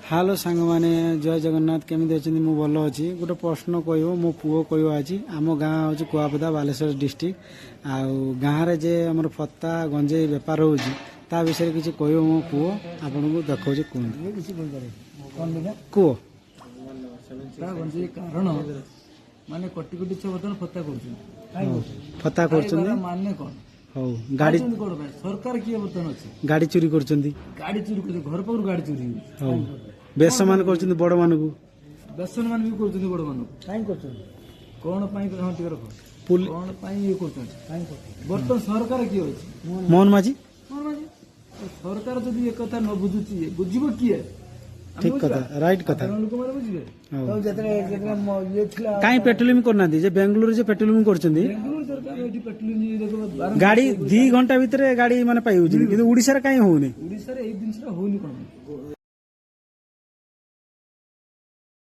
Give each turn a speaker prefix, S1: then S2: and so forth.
S1: हालो सांग माने जय जगन्नाथ केमी अच्छे मु भल अच्छी गोटे प्रश्न कह मो पुओ कह आज आम गाँ हूँ कुआपदा बालेश्वर डिस्ट्रिक्ट आउ गाँव जे आम फत्ता गंजे बेपार होची ता विषय किसी कह मो पुओ आपन को देखा कुह
S2: कारण माने कोटी कोटी छुआ बर्तमान फत्ता
S1: फत्ता कर
S2: माने कौन
S1: हौ गाड़ी
S2: सरकार किए बर्तमान अच्छे
S1: गाड़ी चोरी कर
S2: गाड़ी चोरी कर घर पाखर गाड़ी चोरी
S1: हौ बेस मान कर बड़ मान को
S2: बेसन मान भी कर बड़ मान कौन रख कौन ये बर्तमान सरकार किए अच्छे
S1: मोहन माझी
S2: सरकार जब एक कथा न बुझुची बुझब किए
S1: ठीक कथा राइट कथा
S2: लोक मैंने बुझे
S1: कहीं पेट्रोलिंग करना जे बेंगलुरु जे पेट्रोलिंग करछंदी गाड़ी 2 घंटा भितर गाड़ी माने पाई होची किंतु ओडिसा रे कहीं होउनी
S2: ओडिसा रे ए जिनस होउनी कोन